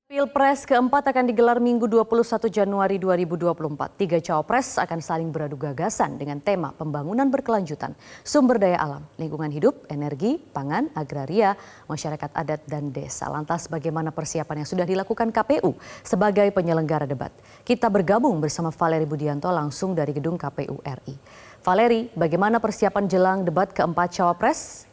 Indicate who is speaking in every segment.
Speaker 1: Pilpres keempat akan digelar Minggu 21 Januari 2024. Tiga cawapres akan saling beradu gagasan dengan tema pembangunan berkelanjutan, sumber daya alam, lingkungan hidup, energi, pangan, agraria, masyarakat adat, dan desa. Lantas bagaimana persiapan yang sudah dilakukan KPU sebagai penyelenggara debat? Kita bergabung bersama Valeri Budianto langsung dari gedung KPU RI. Valeri, bagaimana persiapan jelang debat keempat cawapres?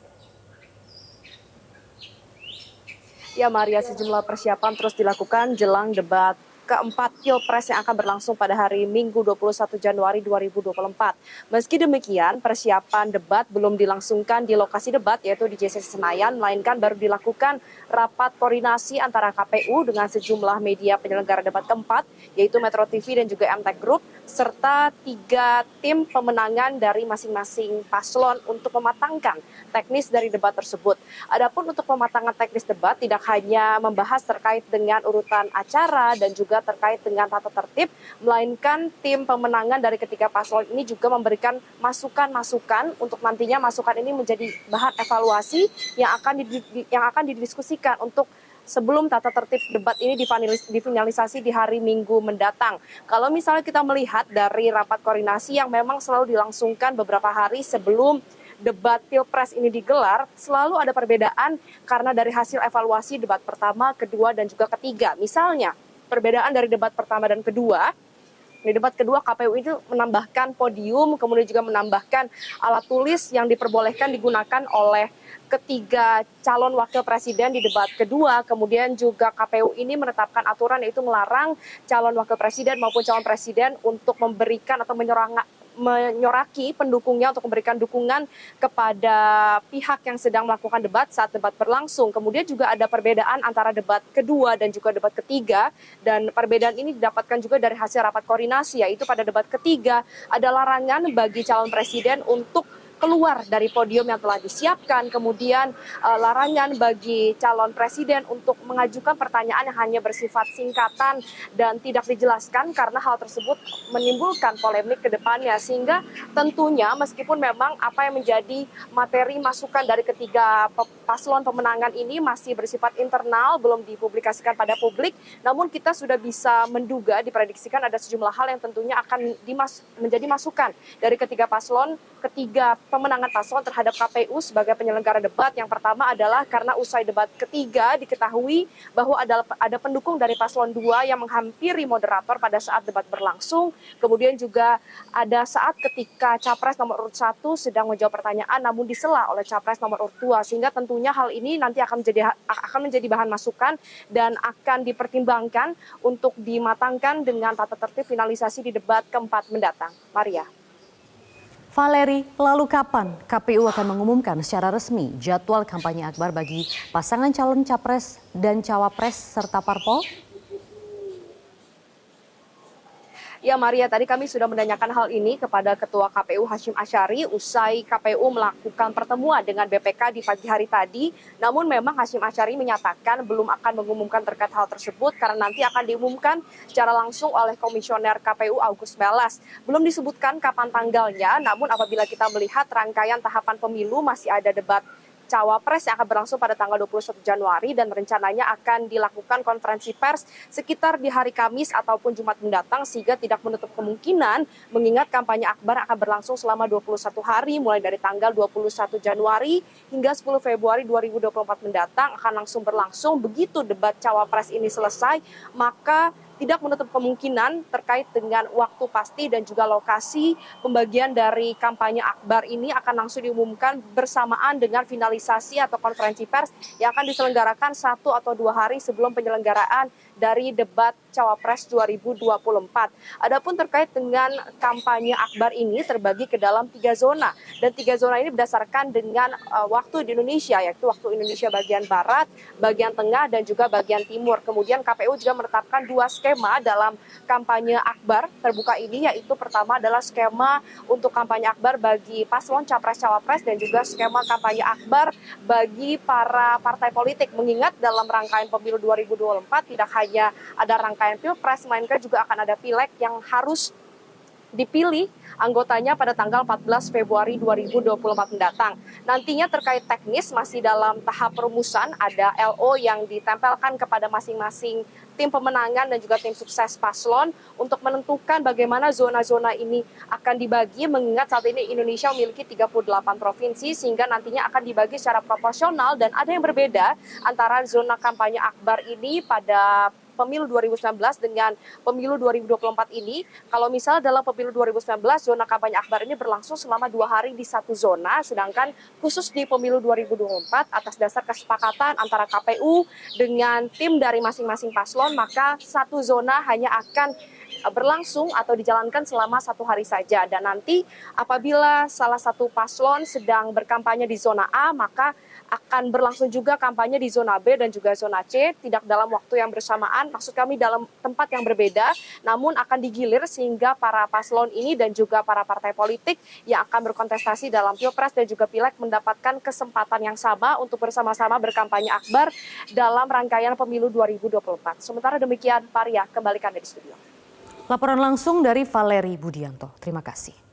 Speaker 2: Ya Maria, sejumlah persiapan terus dilakukan jelang debat keempat Pilpres yang akan berlangsung pada hari Minggu 21 Januari 2024. Meski demikian, persiapan debat belum dilangsungkan di lokasi debat yaitu di JCC Senayan, melainkan baru dilakukan rapat koordinasi antara KPU dengan sejumlah media penyelenggara debat keempat yaitu Metro TV dan juga MTech Group serta tiga tim pemenangan dari masing-masing paslon untuk mematangkan teknis dari debat tersebut. Adapun untuk pematangan teknis debat tidak hanya membahas terkait dengan urutan acara dan juga terkait dengan tata tertib, melainkan tim pemenangan dari ketiga paslon ini juga memberikan masukan-masukan untuk nantinya masukan ini menjadi bahan evaluasi yang akan didiskusikan untuk sebelum tata tertib debat ini difinalisasi di hari Minggu mendatang. Kalau misalnya kita melihat dari rapat koordinasi yang memang selalu dilangsungkan beberapa hari sebelum debat Pilpres ini digelar, selalu ada perbedaan karena dari hasil evaluasi debat pertama, kedua, dan juga ketiga. Misalnya, perbedaan dari debat pertama dan kedua, di debat kedua KPU itu menambahkan podium, kemudian juga menambahkan alat tulis yang diperbolehkan digunakan oleh ketiga calon wakil presiden di debat kedua. Kemudian juga KPU ini menetapkan aturan yaitu melarang calon wakil presiden maupun calon presiden untuk memberikan atau menyoraki pendukungnya untuk memberikan dukungan kepada pihak yang sedang melakukan debat saat debat berlangsung. Kemudian juga ada perbedaan antara debat kedua dan juga debat ketiga, dan perbedaan ini didapatkan juga dari hasil rapat koordinasi, yaitu pada debat ketiga ada larangan bagi calon presiden untuk keluar dari podium yang telah disiapkan, kemudian larangan bagi calon presiden untuk mengajukan pertanyaan yang hanya bersifat singkatan dan tidak dijelaskan karena hal tersebut menimbulkan polemik ke depannya, sehingga tentunya meskipun memang apa yang menjadi materi masukan dari ketiga paslon pemenangan ini masih bersifat internal, belum dipublikasikan pada publik, namun kita sudah bisa menduga, diprediksikan ada sejumlah hal yang tentunya akan menjadi masukan dari ketiga pemenangan paslon terhadap KPU sebagai penyelenggara debat. Yang pertama adalah karena usai debat ketiga diketahui bahwa ada pendukung dari paslon 2 yang menghampiri moderator pada saat debat berlangsung. Kemudian juga ada saat ketika capres nomor urut 1 sedang menjawab pertanyaan namun disela oleh capres nomor urut 2. Sehingga tentunya hal ini nanti akan menjadi bahan masukan dan akan dipertimbangkan untuk dimatangkan dengan tata tertib finalisasi di debat keempat mendatang. Maria.
Speaker 1: Valeri, lalu kapan KPU akan mengumumkan secara resmi jadwal kampanye akbar bagi pasangan calon capres dan cawapres serta parpol?
Speaker 2: Ya Maria, tadi kami sudah menanyakan hal ini kepada Ketua KPU Hasyim Asyari usai KPU melakukan pertemuan dengan BPK di pagi hari tadi. Namun memang Hasyim Asyari menyatakan belum akan mengumumkan terkait hal tersebut karena nanti akan diumumkan secara langsung oleh Komisioner KPU Agus Melas. Belum disebutkan kapan tanggalnya, namun apabila kita melihat rangkaian tahapan pemilu masih ada debat cawapres yang akan berlangsung pada tanggal 21 Januari dan rencananya akan dilakukan konferensi pers sekitar di hari Kamis ataupun Jumat mendatang, sehingga tidak menutup kemungkinan mengingat kampanye akbar akan berlangsung selama 21 hari mulai dari tanggal 21 Januari hingga 10 Februari 2024 mendatang akan langsung berlangsung. Begitu debat cawapres ini selesai, maka tidak menutup kemungkinan terkait dengan waktu pasti dan juga lokasi pembagian dari kampanye akbar ini akan langsung diumumkan bersamaan dengan finalisasi atau konferensi pers yang akan diselenggarakan 1 atau 2 hari sebelum penyelenggaraan dari debat Cawapres 2024. Adapun terkait dengan kampanye akbar ini terbagi ke dalam 3 zona, dan 3 zona ini berdasarkan dengan waktu di Indonesia, yaitu waktu Indonesia bagian barat, bagian tengah, dan juga bagian timur. Kemudian KPU juga menetapkan 2 skema dalam kampanye akbar terbuka ini, yaitu pertama adalah skema untuk kampanye akbar bagi paslon capres-cawapres dan juga skema kampanye akbar bagi para partai politik. Mengingat dalam rangkaian pemilu 2024 tidak hanya ada rangkaian Pilpres, melainkan juga akan ada pileg yang harus dipilih anggotanya pada tanggal 14 Februari 2024 mendatang. Nantinya terkait teknis masih dalam tahap perumusan, ada LO yang ditempelkan kepada masing-masing tim pemenangan dan juga tim sukses paslon untuk menentukan bagaimana zona-zona ini akan dibagi, mengingat saat ini Indonesia memiliki 38 provinsi sehingga nantinya akan dibagi secara proporsional dan ada yang berbeda antara zona kampanye akbar ini pada pemilu 2019 dengan pemilu 2024 ini. Kalau misal dalam pemilu 2019 zona kampanye akbar ini berlangsung selama 2 hari di satu zona, sedangkan khusus di pemilu 2024 atas dasar kesepakatan antara KPU dengan tim dari masing-masing paslon, maka satu zona hanya akan berlangsung atau dijalankan selama 1 hari saja. Dan nanti apabila salah satu paslon sedang berkampanye di zona A, maka akan berlangsung juga kampanye di zona B dan juga zona C, tidak dalam waktu yang bersamaan, maksud kami dalam tempat yang berbeda, namun akan digilir sehingga para paslon ini dan juga para partai politik yang akan berkontestasi dalam Pilpres dan juga Pileg mendapatkan kesempatan yang sama untuk bersama-sama berkampanye akbar dalam rangkaian pemilu 2024. Sementara demikian, Paria, kembalikan dari studio.
Speaker 1: Laporan langsung dari Valeri Budianto. Terima kasih.